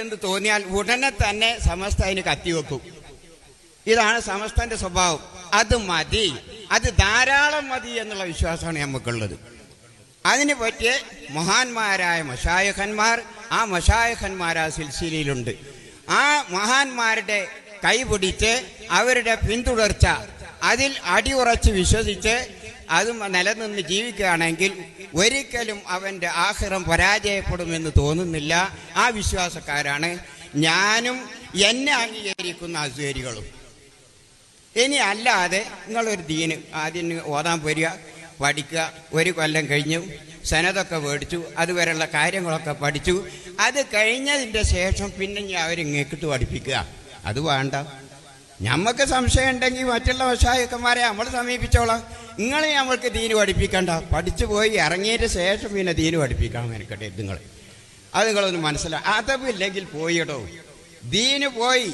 എന്ന് തോന്നിയാൽ ഉടനെ തന്നെ സമസ്ത അതിന് കത്തിവെക്കും. ഇതാണ് സമസ്തന്റെ സ്വഭാവം. അത് മതി, അത് ധാരാളം മതി എന്നുള്ള വിശ്വാസമാണ് നമുക്കുള്ളത്. അതിന് പറ്റിയ മഹാന്മാരായ മശായിഖന്മാർ, ആ മശായിഖന്മാർ ആ സിൽസിലയിലുണ്ട്. ആ മഹാന്മാരുടെ കൈപിടിച്ച് അവരുടെ പിന്തുടർച്ച, അതിൽ അടിയുറച്ച് വിശ്വസിച്ച് അത് നിലനിന്ന് ജീവിക്കുകയാണെങ്കിൽ ഒരിക്കലും അവൻ്റെ ആഖിറം പരാജയപ്പെടുമെന്ന് തോന്നുന്നില്ല. ആ വിശ്വാസക്കാരാണ് ഞാനും എന്നെ അംഗീകരിക്കുന്ന അസ്വരികളും. ഇനി അല്ലാതെ നിങ്ങളൊരു ദീന് ആദ്യം ഓതാൻ വരിക, പഠിക്കുക, ഒരു കൊല്ലം കഴിഞ്ഞു സനതൊക്കെ മേടിച്ചു, അതുവരെയുള്ള കാര്യങ്ങളൊക്കെ പഠിച്ചു, അത് കഴിഞ്ഞതിൻ്റെ ശേഷം പിന്നെ അവരിങ്ങേക്കിട്ട് പഠിപ്പിക്കുക, അത് വേണ്ട. ഞമ്മക്ക് സംശയം ഉണ്ടെങ്കിൽ മറ്റുള്ള മശായിഖന്മാരെ നമ്മൾ സമീപിച്ചോളാം. നിങ്ങളെ നമ്മൾക്ക് ദീന് പഠിപ്പിക്കണ്ട, പഠിച്ചു പോയി ഇറങ്ങിയതിൻ്റെ ശേഷം പിന്നെ ദീന് പഠിപ്പിക്കണം എനിക്കട്ടെ. അത് നിങ്ങളൊന്ന് മനസ്സിലാക്കി. അതബില്ലെങ്കിൽ പോയിടോ, ദീന് പോയി.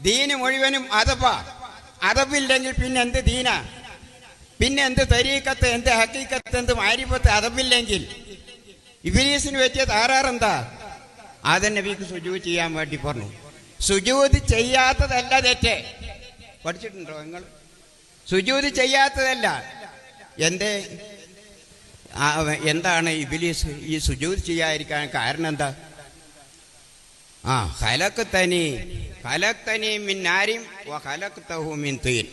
ദീന് മുഴുവനും അതബാ. അതബില്ലെങ്കിൽ പിന്നെ എന്ത് ദീന, പിന്നെ എന്ത് തരീക്കത്ത്, എന്ത് ഹക്കീക്കത്ത്, എന്ത് മാരിഫത്ത്? അതബില്ലെങ്കിൽ ഇബ്ലീസിന് പറ്റിയ താറാറെന്താ? ആദം നബിക്ക് സുജൂദ് ചെയ്യാൻ വേണ്ടി പറഞ്ഞു. സുജൂദ് ചെയ്യാത്തതല്ല തെറ്റ്. പഠിച്ചിട്ടുണ്ടോ നിങ്ങൾ? സുജൂദ് ചെയ്യാത്തതല്ല. എന്താണ് ഇബ്ലീസ് ഈ സുജൂദ് ചെയ്യാതിരിക്കാൻ കാരണം എന്താ? ഖലഖ്തനി മിൻ നാരിൻ വ ഖലഖ്തഹു മിൻ തീൻ.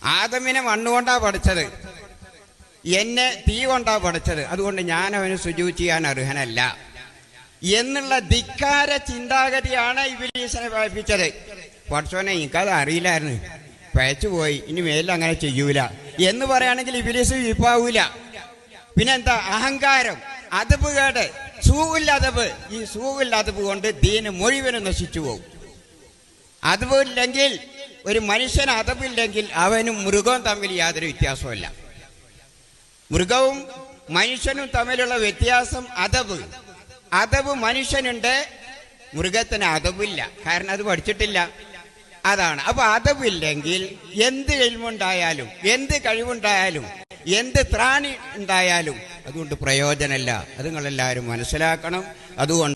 ആദമിനെ മണ്ണുകൊണ്ടാ പഠിച്ചത്, എന്നെ തീ കൊണ്ടാ പഠിച്ചത്, അതുകൊണ്ട് ഞാൻ അവന് സുജൂദ് ചെയ്യാൻ അർഹനല്ല എന്നുള്ള ധിക്കാര ചിന്താഗതിയാണ് ഇബ്ലീസിനെ പഠിപ്പിച്ചത്. പഠിച്ചോനെ എനിക്കത് അറിയില്ലായിരുന്നു, പഴച്ചു പോയി, ഇനി മേലിൽ അങ്ങനെ ചെയ്യൂല എന്ന് പറയുകയാണെങ്കിൽ ഇബ്ലീസ് വിപ്പാവൂല. പിന്നെന്താ? അഹങ്കാരം, അതബ് കേട്, സൂഉൽ അദബ്. ഈ സൂഉൽ അദബ് കൊണ്ട് ദീന് മുഴുവനും നശിച്ചു പോകും. അതബില്ലെങ്കിൽ, ഒരു മനുഷ്യന് അതബില്ലെങ്കിൽ അവനും മൃഗവും തമ്മിൽ യാതൊരു വ്യത്യാസമല്ല. മൃഗവും മനുഷ്യനും തമ്മിലുള്ള വ്യത്യാസം അതബ്. അതബ് മനുഷ്യനുണ്ട്, മൃഗത്തിന് അതബില്ല, കാരണം അത് പഠിച്ചിട്ടില്ല. അതാണ്. അപ്പൊ അതബില്ലെങ്കിൽ എന്ത് ഇൽമുണ്ടായാലും, എന്ത് കഴിവുണ്ടായാലും, എന്ത് ത്രാണി ഉണ്ടായാലും അതുകൊണ്ട് പ്രയോജനമില്ല. അത് നിങ്ങളെല്ലാവരും മനസ്സിലാക്കണം. അതുകൊണ്ട്